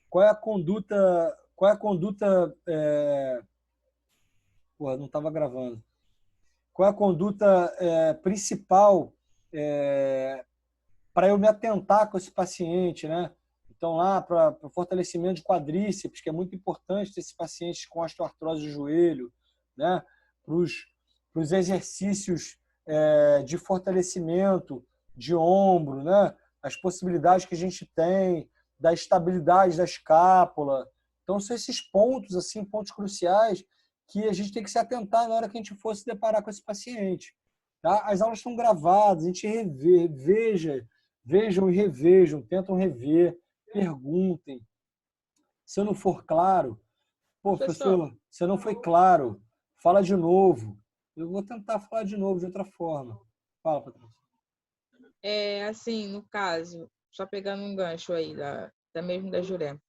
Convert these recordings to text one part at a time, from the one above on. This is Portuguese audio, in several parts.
qual é a conduta, porra, não estava gravando. Qual é a conduta principal para eu me atentar com esse paciente, né? Então, lá para o fortalecimento de quadríceps, que é muito importante ter esses pacientes com osteoartrose do joelho, né? Para os exercícios de fortalecimento de ombro, né? As possibilidades que a gente tem da estabilidade da escápula. Então, são esses pontos, assim, pontos cruciais que a gente tem que se atentar na hora que a gente for se deparar com esse paciente. Tá? As aulas estão gravadas, a gente vejam e revejam, tentam rever, perguntem. Se eu não for claro, pô, Professor, professor, você não foi claro, fala de novo. Eu vou tentar falar de novo de outra forma. Fala, Patrícia. assim, no caso, só pegando um gancho aí da mesmo da Jurema,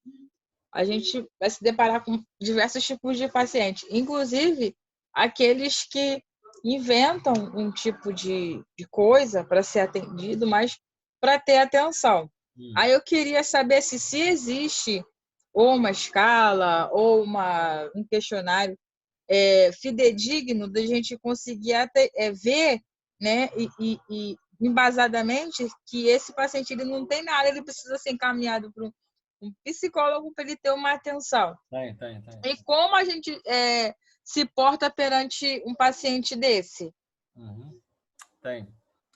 a gente vai se deparar com diversos tipos de pacientes, inclusive aqueles que inventam um tipo de coisa para ser atendido, mas para ter atenção. Aí eu queria saber se existe ou uma escala ou um questionário fidedigno da gente conseguir ver, né, e embasadamente que esse paciente ele não tem nada, ele precisa ser encaminhado para um psicólogo para ele ter uma atenção. Tem. E como a gente se porta perante um paciente desse? Uhum. Tem.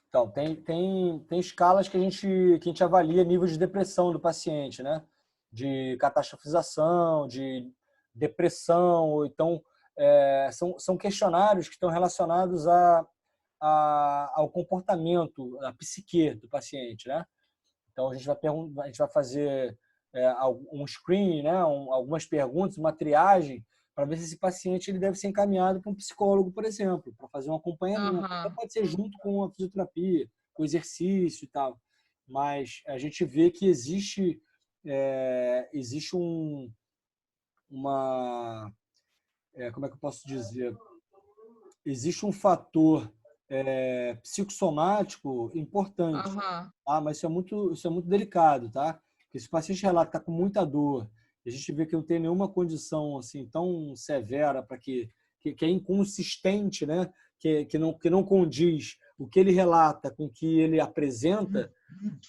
Então, tem escalas que a gente avalia nível de depressão do paciente, né? De catastrofização, de depressão, ou então são questionários que estão relacionados ao comportamento, à psique do paciente, né? Então, a gente vai fazer um screening, né? Algumas perguntas, uma triagem, para ver se esse paciente ele deve ser encaminhado para um psicólogo, por exemplo, para fazer um acompanhamento. Até Uhum. pode ser junto com a fisioterapia, com o exercício e tal. Mas a gente vê que existe uma... como é que eu posso dizer? Existe um fator psicossomático importante, Uhum. tá? Mas isso é muito delicado, tá? Porque se o paciente relata que está com muita dor, e a gente vê que não tem nenhuma condição assim tão severa para que é inconsistente, né? Que não condiz o que ele relata com o que ele apresenta,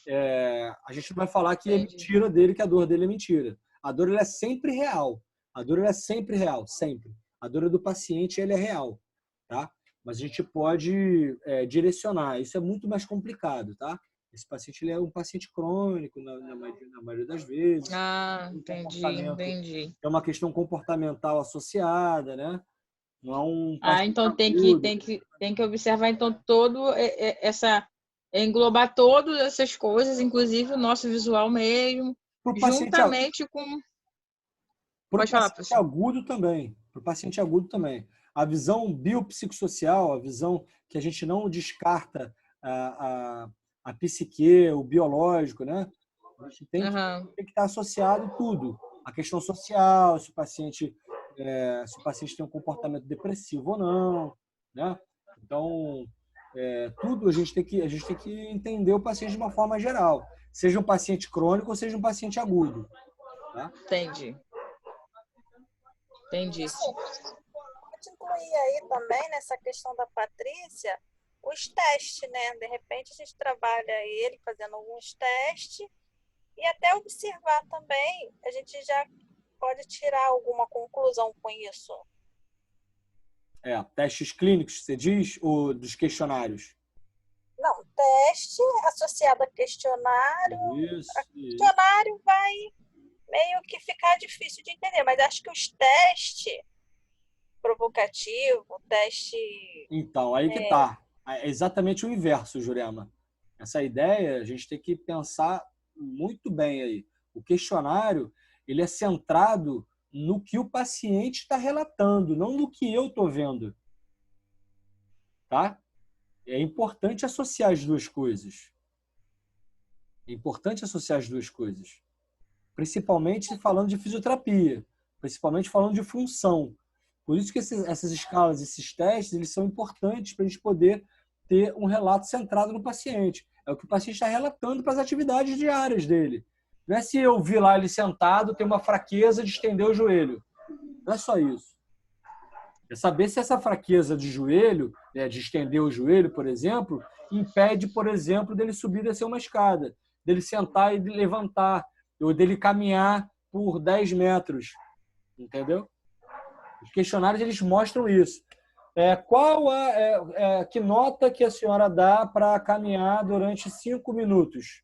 a gente vai falar que é Entendi. mentira dele, que a dor dele é mentira. A dor ela é sempre real. A dor ela é sempre real, sempre. A dor do paciente ela é real, tá? Mas a gente pode direcionar. Isso é muito mais complicado, tá? Esse paciente ele é um paciente crônico na maioria das vezes. Ah, Um entendi, comportamento entendi. é uma questão comportamental associada, né? Não é um Ah, paciente então agudo. tem que observar então essa englobar todas essas coisas, inclusive o nosso visual mesmo, Para o paciente, juntamente com. pro Pode falar, paciente professor. agudo também. Para o paciente agudo também. A visão biopsicossocial, a visão que a gente não descarta a psique, o biológico, né? A gente Aham, tem que estar associado tudo. A questão social, se o paciente tem um comportamento depressivo ou não, né? Então, tudo a gente tem que entender o paciente de uma forma geral. Seja um paciente crônico ou seja um paciente agudo, tá? entendi, entendi. Assim, pode incluir aí também nessa questão da Patrícia os testes, né? De repente a gente trabalha ele fazendo alguns testes e até observar também, a gente já pode tirar alguma conclusão com isso. Testes clínicos, você diz, ou dos questionários? Não, teste associado a questionário. Isso. Questionário vai meio que ficar difícil de entender, mas acho que os testes provocativo, teste. Então, aí que tá. É exatamente o inverso, Jurema. Essa ideia, a gente tem que pensar muito bem aí. O questionário, ele é centrado no que o paciente está relatando, não no que eu estou vendo, tá? É importante associar as duas coisas. É importante associar as duas coisas. Principalmente falando de fisioterapia, principalmente falando de função. Por isso que essas escalas, esses testes, eles são importantes para a gente poder ter um relato centrado no paciente. É o que o paciente está relatando para as atividades diárias dele. Não é se eu vi lá ele sentado, tem uma fraqueza de estender o joelho. Não é só isso. É saber se essa fraqueza de joelho, né, de estender o joelho, por exemplo, impede, por exemplo, dele subir e descer uma escada, dele sentar e levantar, ou dele caminhar por 10 metros. Entendeu? Os questionários eles mostram isso. Que nota que a senhora dá para caminhar durante 5 minutos?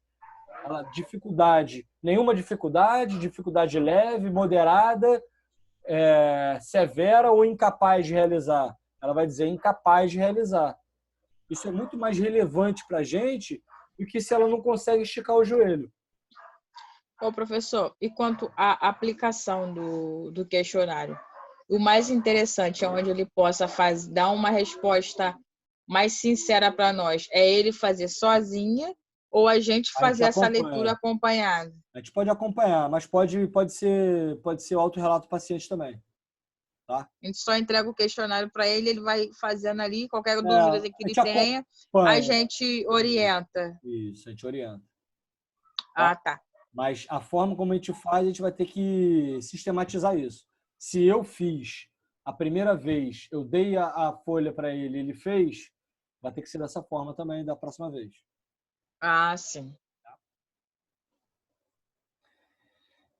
Dificuldade. Nenhuma dificuldade, dificuldade leve, moderada, severa ou incapaz de realizar? Ela vai dizer incapaz de realizar. Isso é muito mais relevante para a gente do que se ela não consegue esticar o joelho. Ô, professor, e quanto à aplicação do questionário? O mais interessante é onde ele possa dar uma resposta mais sincera para nós. É ele fazer sozinha ou a gente fazer essa leitura acompanhada? A gente pode acompanhar, mas pode ser o autorrelato do paciente também. Tá? A gente só entrega o questionário para ele, ele vai fazendo ali, qualquer dúvida que ele tenha, a gente orienta. Isso, a gente orienta. Tá? Tá. Mas a forma como a gente faz, a gente vai ter que sistematizar isso. Se eu fiz a primeira vez, eu dei a folha para ele, ele fez, vai ter que ser dessa forma também da próxima vez. Ah, sim.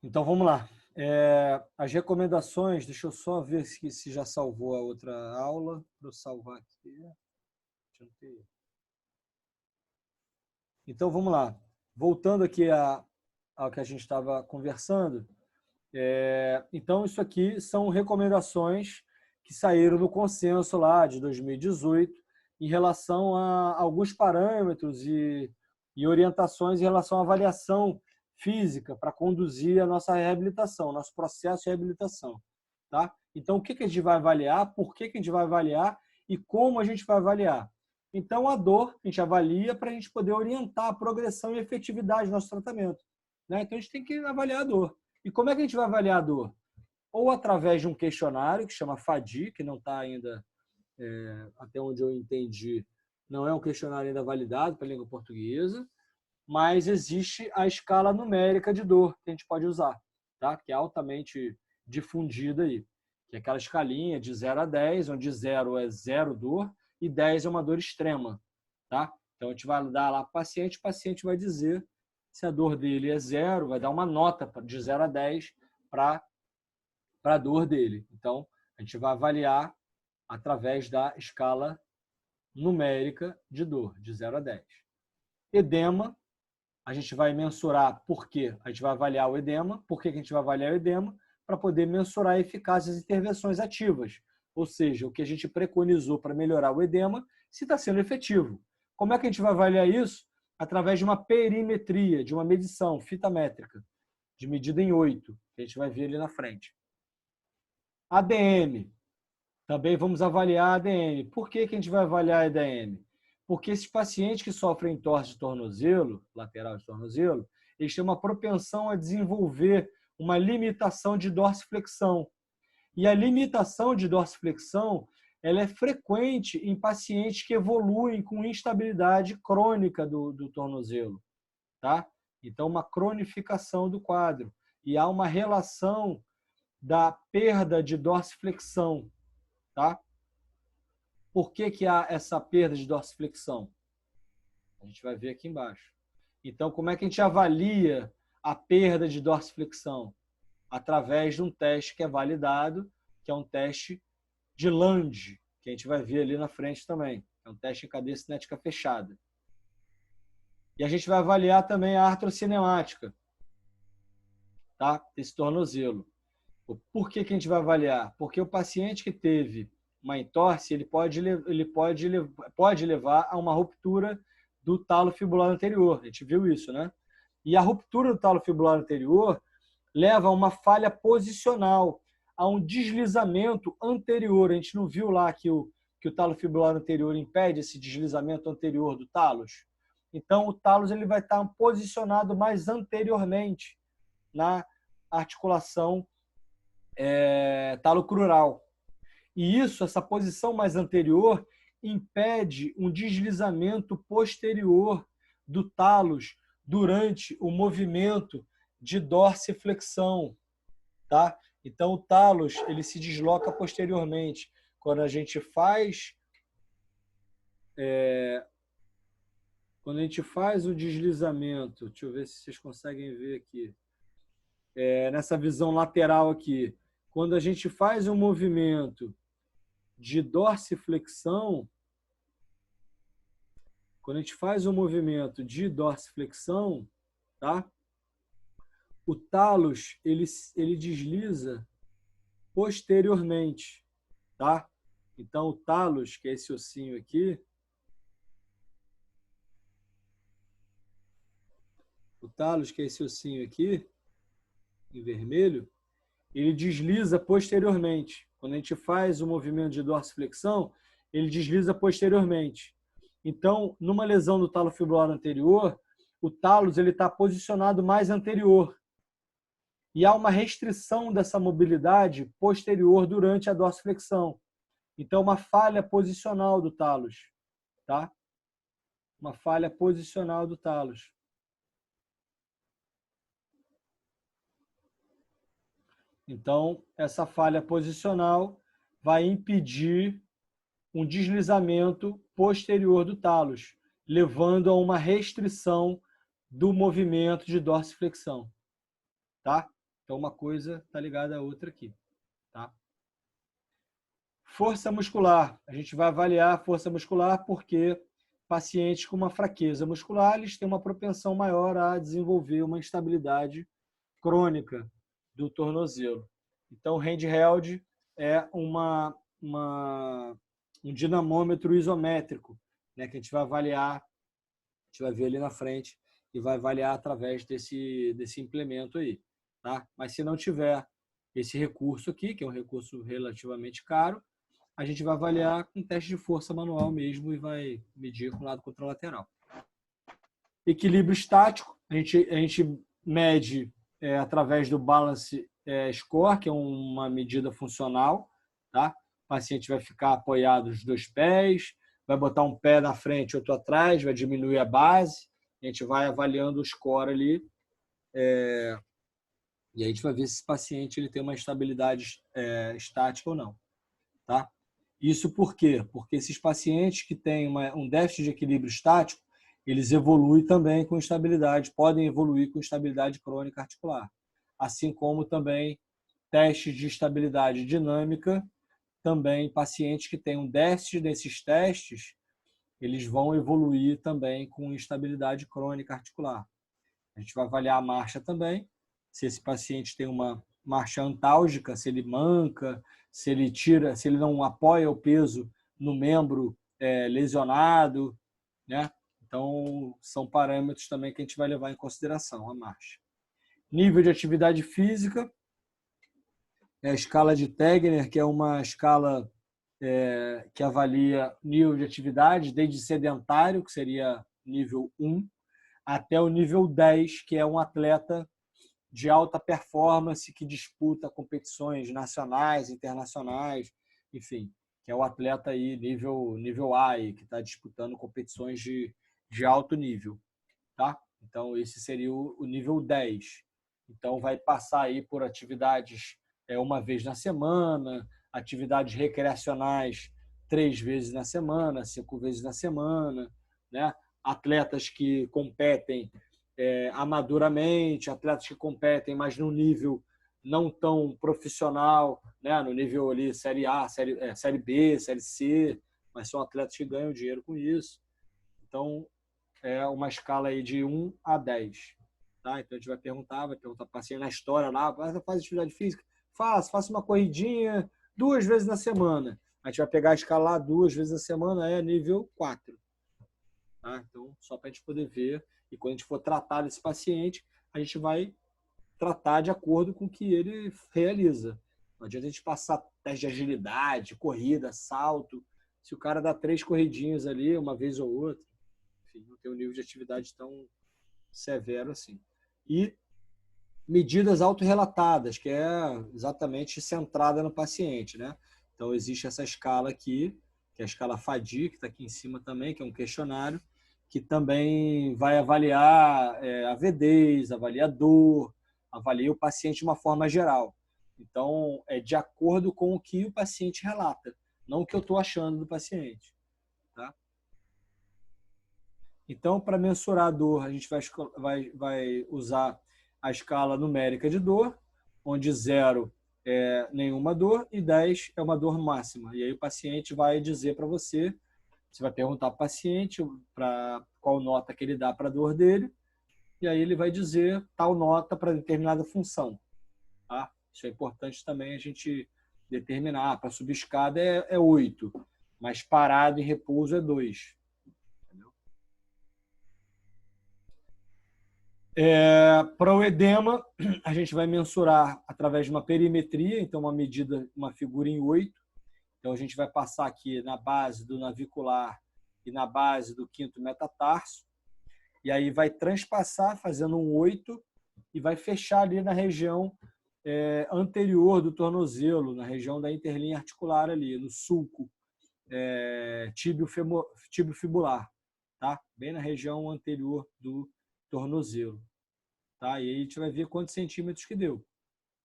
Então, vamos lá. As recomendações, deixa eu só ver se já salvou a outra aula, para eu salvar aqui. Então, vamos lá. Voltando aqui ao que a gente estava conversando. Então, isso aqui são recomendações que saíram do consenso lá de 2018 em relação a alguns parâmetros e orientações em relação à avaliação física para conduzir a nossa reabilitação, nosso processo de reabilitação. Tá? Então, o que a gente vai avaliar, por que a gente vai avaliar e como a gente vai avaliar. Então, a dor a gente avalia para a gente poder orientar a progressão e efetividade do nosso tratamento. Né? Então, a gente tem que avaliar a dor. E como é que a gente vai avaliar a dor? Ou através de um questionário que chama FADI, que não está ainda, até onde eu entendi, não é um questionário ainda validado para a língua portuguesa, mas existe a escala numérica de dor que a gente pode usar, tá? Que é altamente difundida aí, que é aquela escalinha de 0 a 10, onde 0 é zero dor e 10 é uma dor extrema. Tá? Então, a gente vai dar lá para o paciente vai dizer se a dor dele é 0, vai dar uma nota de 0 a 10 para a dor dele. Então, a gente vai avaliar através da escala numérica de dor, de 0 a 10. Edema, a gente vai mensurar por quê? A gente vai avaliar o edema. Por que a gente vai avaliar o edema? Para poder mensurar a eficácia das intervenções ativas. Ou seja, o que a gente preconizou para melhorar o edema, se está sendo efetivo. Como é que a gente vai avaliar isso? Através de uma perimetria, de uma medição fita métrica, de medida em 8, que a gente vai ver ali na frente. ADM. Também vamos avaliar a ADM. Por que a gente vai avaliar a ADM? Porque esses pacientes que sofrem entorse de tornozelo, lateral de tornozelo, eles têm uma propensão a desenvolver uma limitação de dorsiflexão. E a limitação de dorsiflexão ela é frequente em pacientes que evoluem com instabilidade crônica do tornozelo. Tá? Então, uma cronificação do quadro. E há uma relação da perda de dorsiflexão. Tá? Por que há essa perda de dorsiflexão? A gente vai ver aqui embaixo. Então, como é que a gente avalia a perda de dorsiflexão? Através de um teste que é validado, que é um teste de Lange, que a gente vai ver ali na frente também. É um teste em cadeia cinética fechada. E a gente vai avaliar também a artrocinemática, tá? Desse tornozelo. Por que a gente vai avaliar? Porque o paciente que teve uma entorse, ele pode levar a uma ruptura do talo fibular anterior. A gente viu isso, né? E a ruptura do talo fibular anterior leva a uma falha posicional, a um deslizamento anterior. A gente não viu lá que o talo fibular anterior impede esse deslizamento anterior do talos? Então, o talos ele vai estar posicionado mais anteriormente na articulação talocrural. E isso, essa posição mais anterior, impede um deslizamento posterior do talos durante o movimento de dorsiflexão, tá? Então, o talos ele se desloca posteriormente. Quando a gente faz o deslizamento, deixa eu ver se vocês conseguem ver aqui, nessa visão lateral aqui, quando a gente faz um movimento de dorsiflexão, tá? O talos ele desliza posteriormente, tá? Então, o talos, que é esse ossinho aqui, em vermelho, ele desliza posteriormente. Quando a gente faz o movimento de dorsiflexão, ele desliza posteriormente. Então, numa lesão do talo fibular anterior, o talos está posicionado mais anterior. E há uma restrição dessa mobilidade posterior durante a dorsiflexão. Então, uma falha posicional do talos, tá? Uma falha posicional do talos. Então, essa falha posicional vai impedir um deslizamento posterior do talos, levando a uma restrição do movimento de dorsiflexão, tá? Então, uma coisa está ligada à outra aqui, tá? Força muscular. A gente vai avaliar a força muscular porque pacientes com uma fraqueza muscular, eles têm uma propensão maior a desenvolver uma instabilidade crônica do tornozelo. Então, o handheld é um dinamômetro isométrico, né, que a gente vai avaliar, a gente vai ver ali na frente e vai avaliar através desse implemento aí, tá? Mas se não tiver esse recurso aqui, que é um recurso relativamente caro, a gente vai avaliar com teste de força manual mesmo e vai medir com o lado contralateral. Equilíbrio estático, a gente mede através do Balance Score, que é uma medida funcional, tá? O paciente vai ficar apoiado os dois pés, vai botar um pé na frente e outro atrás, vai diminuir a base, a gente vai avaliando o score ali, e a gente vai ver se esse paciente ele tem uma estabilidade estática ou não, tá? Isso por quê? Porque esses pacientes que têm um déficit de equilíbrio estático, eles evoluem também com instabilidade, podem evoluir com instabilidade crônica articular. Assim como também testes de estabilidade dinâmica, também pacientes que têm um déficit desses testes, eles vão evoluir também com instabilidade crônica articular. A gente vai avaliar a marcha também, se esse paciente tem uma marcha antálgica, se ele manca, se ele não apoia o peso no membro lesionado, né? Então, são parâmetros também que a gente vai levar em consideração, a marcha. Nível de atividade física, a escala de Tegner, que é uma escala que avalia nível de atividade, desde sedentário, que seria nível 1, até o nível 10, que é um atleta de alta performance que disputa competições nacionais, internacionais, enfim, que é o atleta aí nível A, aí, que está disputando competições de alto nível, tá? Então, esse seria o nível 10. Então, vai passar aí por atividades uma vez na semana, atividades recreacionais 3 vezes na semana, 5 vezes na semana, né? Atletas que competem amadoramente, atletas que competem, mas num nível não tão profissional, né? No nível ali Série A, série B, Série C, mas são atletas que ganham dinheiro com isso. Então, é uma escala aí de 1 a 10. Tá? Então, a gente vai perguntar para o paciente na história lá, faz atividade física? Faça uma corridinha 2 vezes na semana. A gente vai pegar a escala lá 2 vezes na semana, é nível 4. Tá? Então, só para a gente poder ver. E quando a gente for tratar desse paciente, a gente vai tratar de acordo com o que ele realiza. Não adianta a gente passar teste de agilidade, corrida, salto. Se o cara dá 3 corridinhas ali, uma vez ou outra, enfim, não tem um nível de atividade tão severo assim. E medidas autorrelatadas, que é exatamente centrada no paciente, né? Então, existe essa escala aqui, que é a escala FADI, que está aqui em cima também, que é um questionário, que também vai avaliar AVDs, avalia dor, avaliei o paciente de uma forma geral. Então, é de acordo com o que o paciente relata, não o que eu estou achando do paciente. Tá? Então, para mensurar a dor, a gente vai usar a escala numérica de dor, onde 0 é nenhuma dor e 10 é uma dor máxima. E aí o paciente vai dizer para você, você vai perguntar para o paciente para qual nota que ele dá para a dor dele, e aí ele vai dizer tal nota para determinada função. Tá? Isso é importante também a gente determinar. Para subir escada é 8, mas parado em repouso é 2. Para o edema, a gente vai mensurar através de uma perimetria, então uma medida, uma figura em 8. Então a gente vai passar aqui na base do navicular e na base do quinto metatarso, e aí vai transpassar fazendo um 8 e vai fechar ali na região anterior do tornozelo, na região da interlinha articular ali, no sulco tíbio fibular, tá? Bem na região anterior do tornozelo. Tá? E aí a gente vai ver quantos centímetros que deu.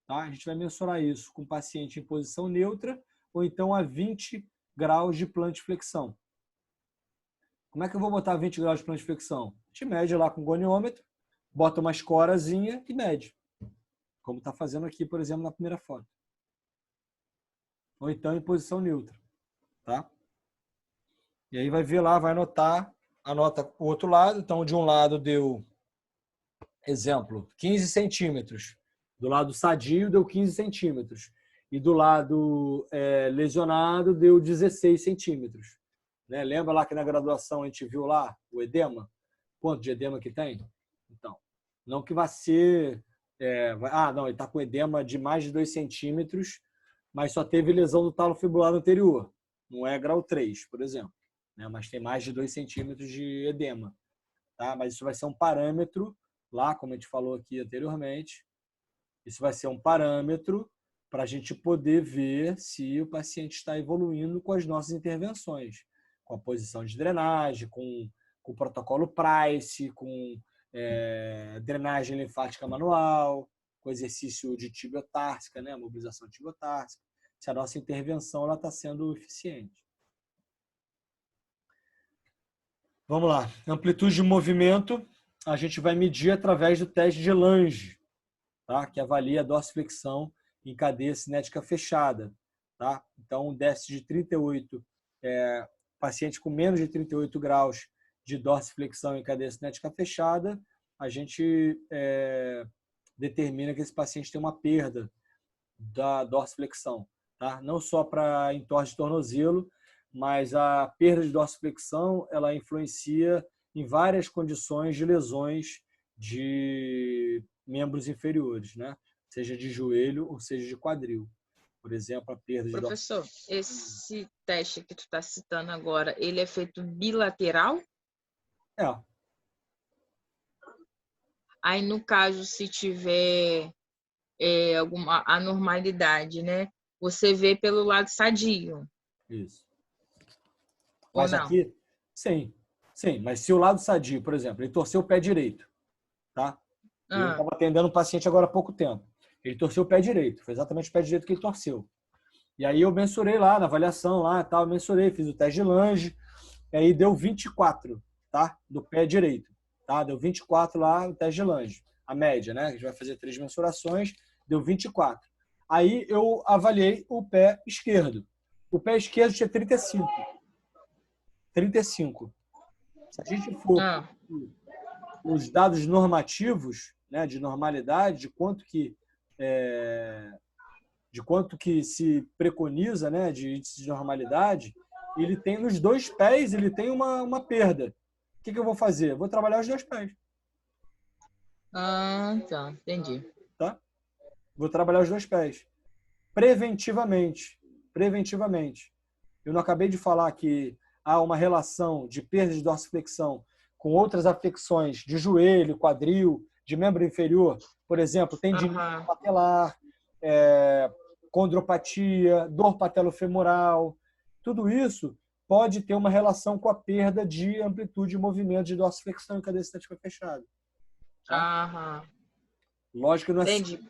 Tá? A gente vai mensurar isso com o paciente em posição neutra ou então a 20 graus de plantiflexão. Como é que eu vou botar 20 graus de plantiflexão? A gente mede lá com o goniômetro, bota uma escorazinha e mede. Como está fazendo aqui, por exemplo, na primeira foto. Ou então em posição neutra. Tá? E aí vai ver lá, vai anotar, anota o outro lado. Então, de um lado deu... Exemplo, 15 centímetros. Do lado sadio deu 15 centímetros. E do lado lesionado deu 16 centímetros. Né? Lembra lá que na graduação a gente viu lá o edema? Quanto de edema que tem? Então, não que vai ser... não, ele está com edema de mais de 2 centímetros, mas só teve lesão do talo fibular anterior. Não é grau 3, por exemplo. Né? Mas tem mais de 2 centímetros de edema. Tá? Mas isso vai ser um parâmetro lá, como a gente falou aqui anteriormente, isso vai ser um parâmetro para a gente poder ver se o paciente está evoluindo com as nossas intervenções, com a posição de drenagem, com o protocolo Price, com drenagem linfática manual, com exercício de tibiotársica, né, mobilização tibiotársica, se a nossa intervenção está sendo eficiente. Vamos lá, amplitude de movimento. A gente vai medir através do teste de Lange, tá? Que avalia a dorsiflexão em cadeia cinética fechada. Tá? Então, um déficit de 38, paciente com menos de 38 graus de dorsiflexão em cadeia cinética fechada, a gente determina que esse paciente tem uma perda da dorsiflexão. Tá? Não só para entorse de tornozelo, mas a perda de dorsiflexão ela influencia em várias condições de lesões de membros inferiores, né? Seja de joelho ou seja de quadril. Por exemplo, a perda de... Professor, esse teste que tu está citando agora, ele é feito bilateral? É. Aí, no caso, se tiver alguma anormalidade, né? Você vê pelo lado sadio. Isso. Ou Mas não? aqui, sim. Sim, mas se o lado sadio, por exemplo, ele torceu o pé direito, tá? Eu estava atendendo um paciente agora há pouco tempo. Ele torceu o pé direito, foi exatamente o pé direito que ele torceu. E aí eu mensurei lá na avaliação, lá, tal, mensurei, fiz o teste de Lange, e aí deu 24, tá? Do pé direito, tá? Deu 24 lá o teste de Lange, a média, né? A gente vai fazer 3 mensurações, deu 24. Aí eu avaliei o pé esquerdo. O pé esquerdo tinha 35. 35. Se a gente for os dados normativos, né, de normalidade, de quanto que se preconiza, né, de índice de normalidade, ele tem nos 2 pés, ele tem uma perda. O que eu vou fazer? Eu vou trabalhar os 2 pés. Tá, entendi. Tá? Vou trabalhar os 2 pés. Preventivamente. Preventivamente. Eu não acabei de falar que há uma relação de perda de dorsiflexão com outras afecções de joelho, quadril, de membro inferior, por exemplo, tendinite patelar, condropatia, dor patelofemoral, tudo isso pode ter uma relação com a perda de amplitude de movimento de dorsiflexão em cadeia cinética fechada. Tá? Lógico que não é Entendi.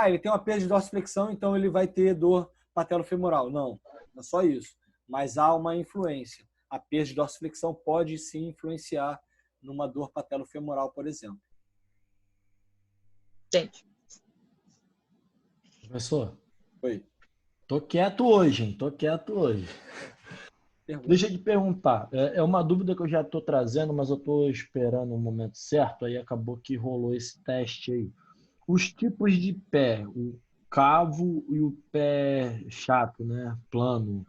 ele tem uma perda de dorsiflexão, então ele vai ter dor patelofemoral. Não é só isso. Mas há uma influência. A perda de dorsiflexão pode sim influenciar numa dor patelofemoral, por exemplo. Entendi. Professor, Oi. tô quieto hoje, hein? Tô quieto hoje. Pergunta. Deixa eu te perguntar. É uma dúvida que eu já estou trazendo, mas eu estou esperando o momento certo. Aí acabou que rolou esse teste aí. Os tipos de pé, o cavo e o pé chato, né? Plano.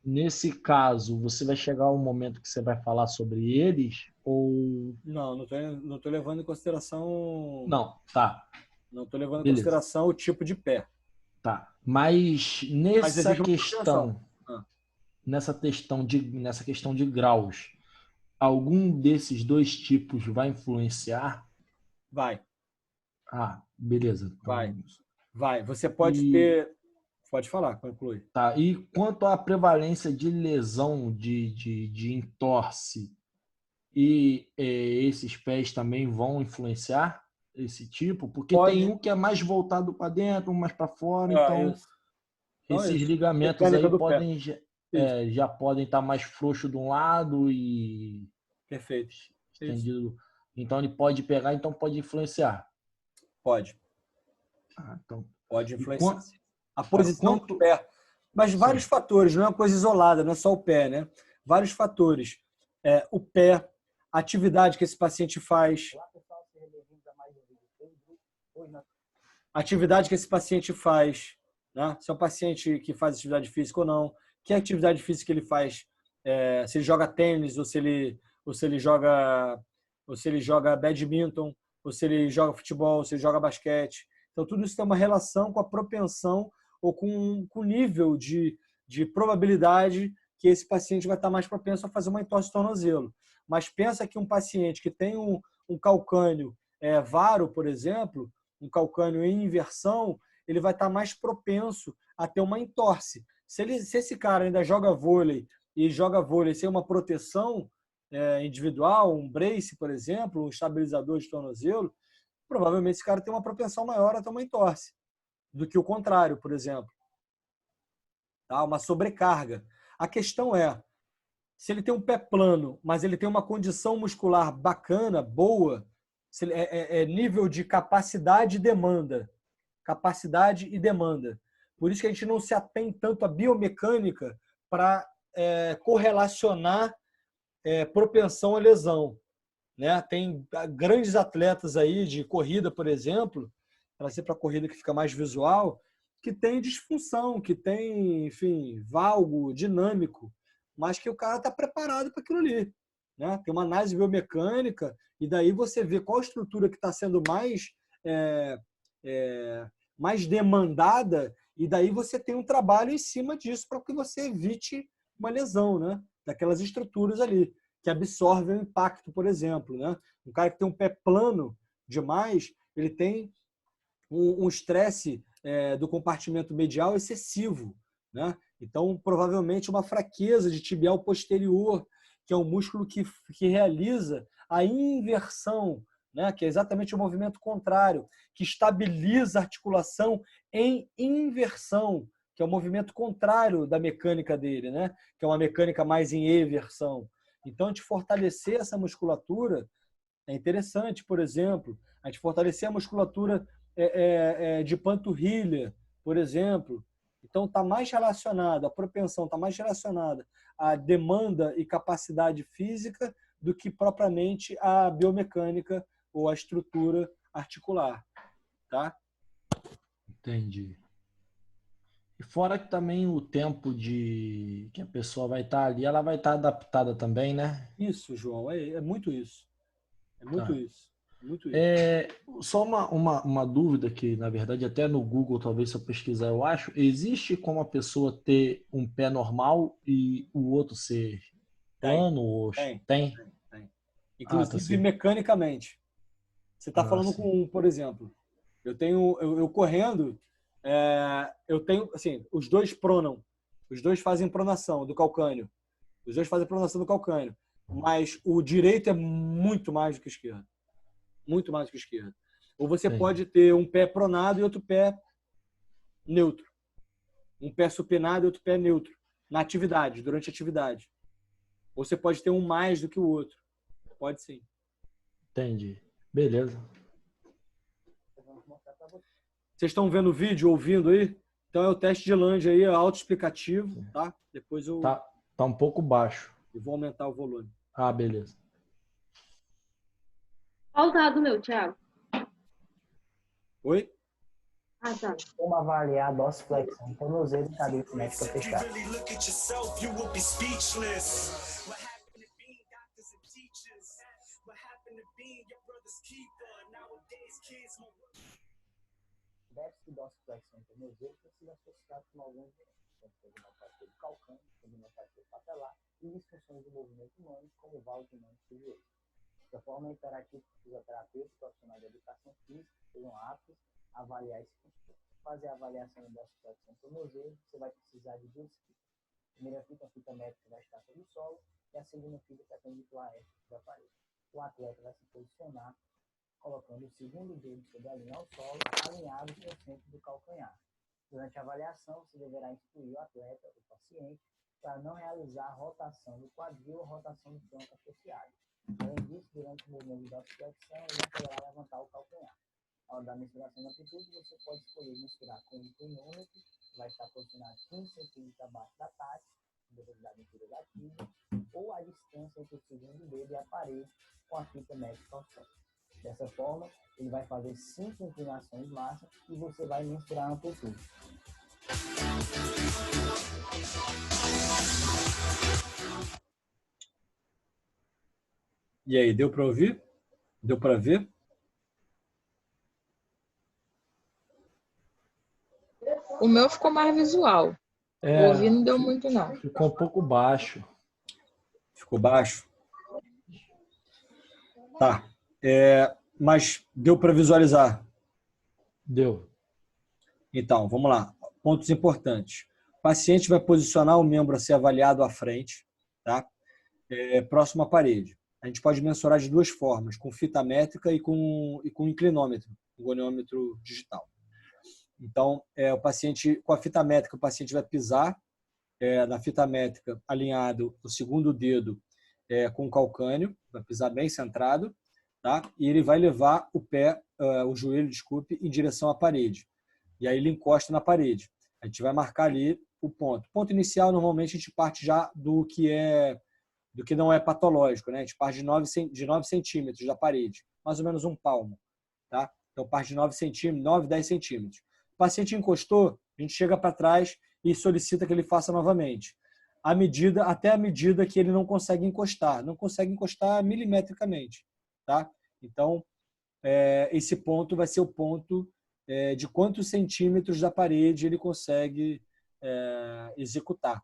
Nesse caso, você vai chegar um momento que você vai falar sobre eles ou... Não tô levando em consideração... Não, tá. Não estou levando em Beleza. consideração o tipo de pé. Tá. Mas Mas nessa existe uma questão, proteção. nessa questão de graus, algum desses dois tipos vai influenciar? Vai. Ah, beleza. Então, Vai. Você pode ter... Pode falar, conclui. Tá. E quanto à prevalência de lesão de entorse e esses pés também vão influenciar esse tipo? Porque tem um que é mais voltado para dentro, um mais para fora, então Isso. Então, esses isso. ligamentos Mecânica aí do pé. podem já podem estar mais frouxos de um lado e Perfeito. estendido. Então ele pode pegar, então pode influenciar. Pode. Então, Pode influenciar. A posição quanto... do pé. Mas vários fatores, não é uma coisa isolada, não é só o pé, né? Vários fatores. O pé, a atividade que esse paciente faz. A atividade que esse paciente faz, né? Se é um paciente que faz atividade física ou não, que atividade física ele faz, se ele joga tênis, ou se ele joga badminton, ou se ele joga futebol, ou se ele joga basquete. Então, tudo isso tem uma relação com a propensão ou com o nível de probabilidade que esse paciente vai estar mais propenso a fazer uma entorse de tornozelo. Mas pensa que um paciente que tem um calcânio varo, por exemplo, um calcânio em inversão, ele vai estar mais propenso a ter uma entorse. Se esse cara ainda joga vôlei e joga vôlei sem uma proteção individual, um brace, por exemplo, um estabilizador de tornozelo, provavelmente esse cara tem uma propensão maior a ter uma entorse do que o contrário, por exemplo. Tá? Uma sobrecarga. A questão é, se ele tem um pé plano, mas ele tem uma condição muscular bacana, boa, se nível de capacidade e demanda. Capacidade e demanda. Por isso que a gente não se atém tanto à biomecânica para correlacionar propensão à lesão. Né? Tem grandes atletas aí de corrida, por exemplo, trazer para a corrida que fica mais visual, que tem disfunção, que tem, enfim, valgo dinâmico, mas que o cara está preparado para aquilo ali. Né? Tem uma análise biomecânica e daí você vê qual estrutura que está sendo mais demandada e daí você tem um trabalho em cima disso para que você evite uma lesão, né? Daquelas estruturas ali que absorvem o impacto, por exemplo. Né? Um cara que tem um pé plano demais, ele tem um estresse do compartimento medial excessivo. Né? Então, provavelmente, uma fraqueza de tibial posterior, que é um músculo que realiza a inversão, né? Que é exatamente o movimento contrário, que estabiliza a articulação em inversão, que é o movimento contrário da mecânica dele, né? Que é uma mecânica mais em eversão. Então, a gente fortalecer essa musculatura é interessante, por exemplo, a gente fortalecer a musculatura de panturrilha, por exemplo. Então, está mais relacionada, a propensão está mais relacionada à demanda e capacidade física do que propriamente à biomecânica ou à estrutura articular. Tá? Entendi. E fora que também o tempo que a pessoa vai estar ali, ela vai estar adaptada também, né? Isso, João, é muito isso. É muito isso. Muito isso. Só uma dúvida que, na verdade, até no Google, talvez se eu pesquisar, eu acho, existe como a pessoa ter um pé normal e o outro ser plano? Tem. Inclusive mecanicamente. Você está falando com, por exemplo, eu correndo, eu tenho, assim, os dois pronam, os dois fazem pronação do calcânio, mas o direito é muito mais do que o esquerdo. Muito mais do que o esquerdo. Ou você Entendi. pode ter um pé pronado e outro pé neutro. Um pé supinado e outro pé neutro. Na atividade, durante a atividade. Ou você pode ter um mais do que o outro. Pode sim. Entendi. Beleza. Vocês estão vendo o vídeo, ouvindo aí? Então é o teste de Lange aí, é autoexplicativo, tá? Depois eu Tá um pouco baixo. vou aumentar o volume. Ah, beleza. Qual o dado meu, Thiago? Oi? Ah, tá. Como avaliar a dorsiflexão, tornozelo e cadeia cinética fechada. Déficit de dorsiflexão em tornozelo precisa associado com alguns tendinopatia do calcâneo, tendinopatia patelar e disfunções do movimento humano, como válvula de mão e joelho. Da forma interativa, fisioterapeuta e profissional de educação física sejam aptos a avaliar esse conceito. Fazer a avaliação da dorsiflexão em tornozelo, você vai precisar de duas fitas. A primeira fita métrica vai estar sobre o solo e a segunda fita perpendicular a esta da parede. O atleta vai se posicionar colocando o segundo dedo sobre a linha ao solo, alinhado com o centro do calcanhar. Durante a avaliação, você deverá instruir o atleta, o paciente, para não realizar a rotação do quadril ou rotação do tronco associado. Além disso, durante o movimento de dorsiflexão, ele não poderá levantar o calcanhar. Na hora da mensuração da amplitude, você pode escolher mensurar com um cronômetro, que vai estar posicionado 15 centímetros abaixo da taxa, da velocidade inteira da tibia, ou a distância entre o segundo dedo e a parede, com a fita métrica ao solo. Dessa forma, ele vai fazer 5 inclinações máximas e você vai mensurar a amplitude. E aí, deu para ouvir? Deu para ver? O meu ficou mais visual. É, Ouvir não deu muito, não. ficou um pouco baixo. Ficou baixo? Tá. Mas deu para visualizar? Deu. Então, vamos lá. Pontos importantes. O paciente vai posicionar o membro a ser avaliado à frente, tá? Próximo à parede. A gente pode mensurar de duas formas, com fita métrica e com inclinômetro, goniômetro digital. Então, o paciente, com a fita métrica, o paciente vai pisar na fita métrica alinhado o segundo dedo com o calcâneo, vai pisar bem centrado, tá? E ele vai levar o joelho, desculpe, em direção à parede. E aí ele encosta na parede. A gente vai marcar ali o ponto. Ponto inicial, normalmente, a gente parte já do que não é patológico, né? A gente parte de 9 centímetros da parede, mais ou menos um palmo, tá? Então, parte de 9 centímetros, 9, 10 centímetros. O paciente encostou, a gente chega para trás e solicita que ele faça novamente. Até a medida que ele não consegue encostar. Não consegue encostar milimetricamente, tá? Então, esse ponto vai ser o ponto de quantos centímetros da parede ele consegue executar,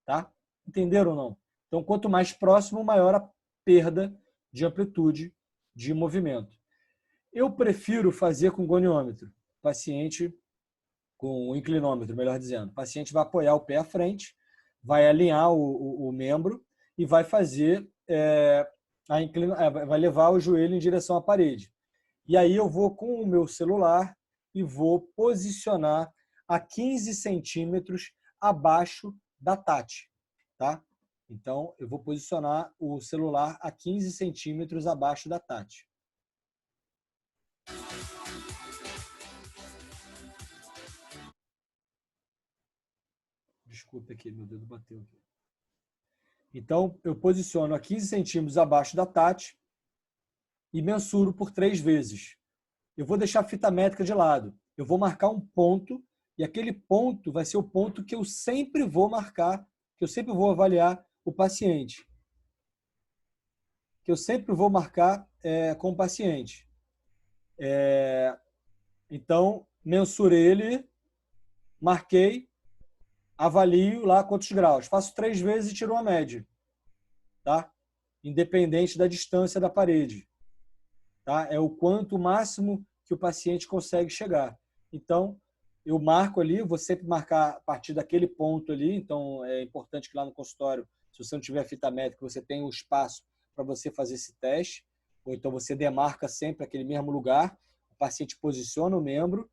tá? Entenderam ou não? Então, quanto mais próximo, maior a perda de amplitude de movimento. Eu prefiro fazer com goniômetro. Paciente com inclinômetro, melhor dizendo. O paciente vai apoiar o pé à frente, vai alinhar o membro e vai fazer vai levar o joelho em direção à parede. E aí eu vou com o meu celular e vou posicionar a 15 centímetros abaixo da TAT, tá? Então, eu vou posicionar o celular a 15 centímetros abaixo da TAT. Desculpa aqui, meu dedo bateu aqui. Então, eu posiciono a 15 centímetros abaixo da TAT e mensuro por 3 vezes. Eu vou deixar a fita métrica de lado. Eu vou marcar um ponto e aquele ponto vai ser o ponto que eu sempre vou marcar, que eu sempre vou avaliar o paciente. Que eu sempre vou marcar com o paciente. Então, mensurei ele, marquei, avalio lá quantos graus. Faço 3 vezes e tiro uma média. Tá? Independente da distância da parede. Tá? É o quanto máximo que o paciente consegue chegar. Então, eu marco ali, vou sempre marcar a partir daquele ponto ali. Então, é importante que lá no consultório, se você não tiver fita métrica, você tenha um espaço para você fazer esse teste. Ou então você demarca sempre aquele mesmo lugar. paciente posiciona o membro,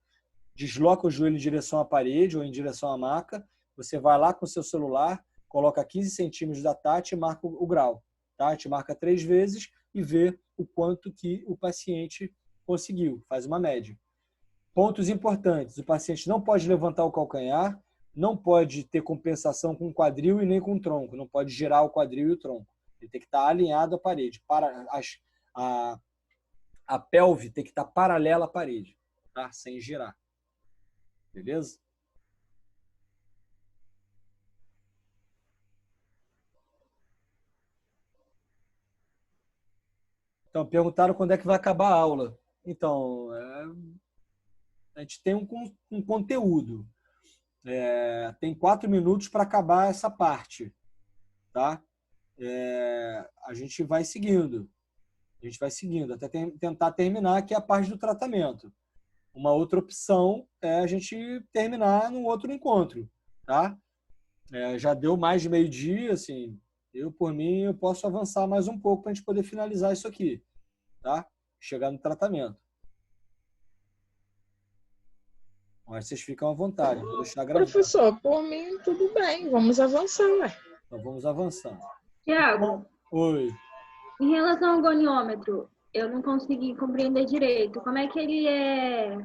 desloca o joelho em direção à parede ou em direção à maca, você vai lá com o seu celular, coloca 15 centímetros da TAT e marca o grau. Tá? A gente marca 3 vezes e vê o quanto que o paciente conseguiu, faz uma média. Pontos importantes, o paciente não pode levantar o calcanhar, não pode ter compensação com o quadril e nem com o tronco, não pode girar o quadril e o tronco. Ele tem que estar alinhado à parede. A pelve tem que estar paralela à parede, tá? Sem girar. Beleza? Então, perguntaram quando é que vai acabar a aula. Então, a gente tem um conteúdo. Tem 4 minutos para acabar essa parte. Tá? A gente vai seguindo. A gente vai seguindo até tentar terminar, que é a parte do tratamento. Uma outra opção é a gente terminar num outro encontro. Tá? Já deu mais de meio-dia, assim, por mim, eu posso avançar mais um pouco para a gente poder finalizar isso aqui. Tá? Chegar no tratamento. Mas vocês ficam à vontade. Vou deixar gravado. Professor, por mim, tudo bem. Vamos avançar, ué. Então, vamos avançando. Tiago, Oi. em relação ao goniômetro, eu não consegui compreender direito. Como é que ele é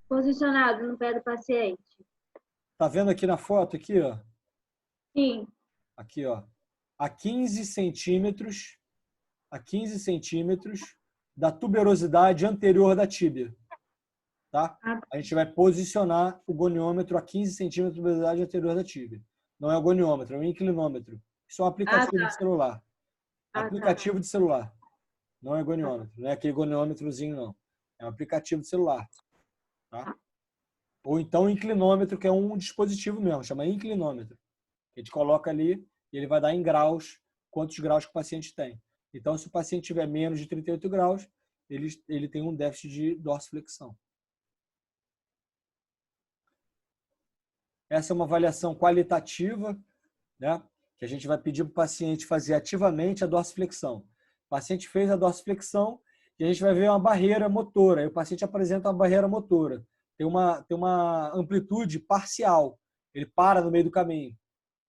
posicionado no pé do paciente? Tá vendo aqui na foto, aqui, ó? Sim. Aqui, ó. A 15 centímetros da tuberosidade anterior da tíbia. Tá? A gente vai posicionar o goniômetro a 15 centímetros da tuberosidade anterior da tíbia. Não é o goniômetro, é o inclinômetro. Isso é um aplicativo de celular. Aplicativo de celular. Não é goniômetro. Não é aquele goniômetrozinho, não. É um aplicativo de celular. Tá? Ou então inclinômetro, que é um dispositivo mesmo, chama inclinômetro. A gente coloca ali e ele vai dar em graus, quantos graus que o paciente tem. Então, se o paciente tiver menos de 38 graus, ele tem um déficit de dorsiflexão. Essa é uma avaliação qualitativa, né? Que a gente vai pedir para o paciente fazer ativamente a dorsiflexão. O paciente fez a dorsiflexão e a gente vai ver uma barreira motora. Aí o paciente apresenta uma barreira motora. Tem uma amplitude parcial. Ele para no meio do caminho.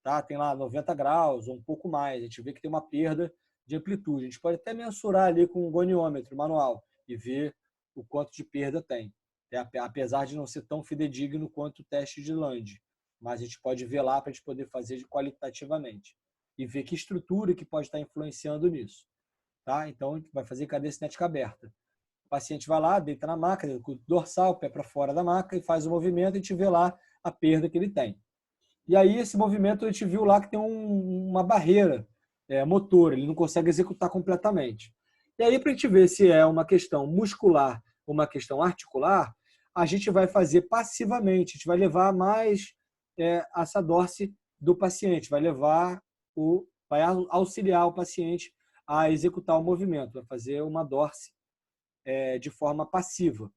Tá? Tem lá 90 graus ou um pouco mais. A gente vê que tem uma perda de amplitude. A gente pode até mensurar ali com um goniômetro manual e ver o quanto de perda tem. Apesar de não ser tão fidedigno quanto o teste de Lande. Mas a gente pode ver lá para a gente poder fazer qualitativamente. E ver que estrutura que pode estar influenciando nisso. Tá? Então, a gente vai fazer cadeia cinética aberta. O paciente vai lá, deita na maca, dorsal, pé para fora da maca e faz o movimento e a gente vê lá a perda que ele tem. E aí, esse movimento, a gente viu lá que tem uma barreira motora, ele não consegue executar completamente. E aí, para a gente ver se é uma questão muscular ou uma questão articular, a gente vai fazer passivamente, a gente vai levar mais essa dorse do paciente, vai auxiliar o paciente a executar o movimento, vai fazer uma dorse de forma passiva.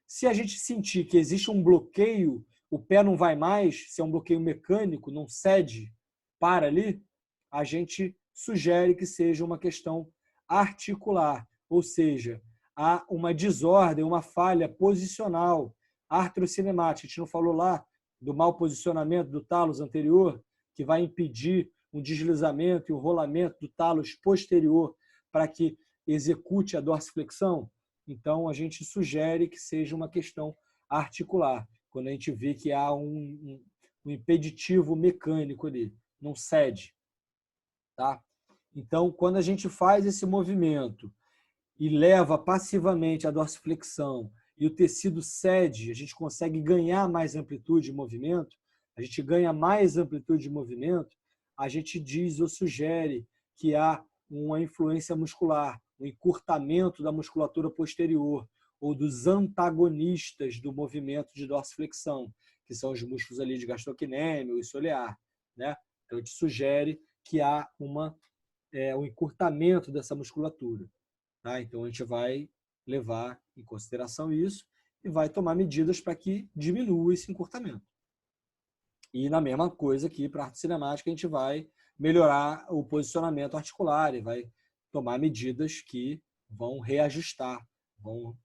Se a gente sentir que existe um bloqueio, o pé não vai mais, se é um bloqueio mecânico, não cede, para ali, a gente sugere que seja uma questão articular, ou seja, há uma desordem, uma falha posicional, artrocinemática. A gente não falou lá do mau posicionamento do talos anterior, que vai impedir um deslizamento e um rolamento do talos posterior para que execute a dorsiflexão? Então, a gente sugere que seja uma questão articular, quando a gente vê que há um impeditivo mecânico ali, não cede. Tá? Então, quando a gente faz esse movimento e leva passivamente a dorsiflexão e o tecido cede, a gente consegue ganhar mais amplitude de movimento, a gente ganha mais amplitude de movimento, a gente diz ou sugere que há uma influência muscular, um encurtamento da musculatura posterior ou dos antagonistas do movimento de dorsiflexão, que são os músculos ali de gastrocnêmio e solear. Né? Então, a gente sugere que há um encurtamento dessa musculatura. Tá? Então, a gente vai levar em consideração isso e vai tomar medidas para que diminua esse encurtamento. E na mesma coisa aqui para a arte cinemática, a gente vai melhorar o posicionamento articular e vai tomar medidas que vão reajustar, vão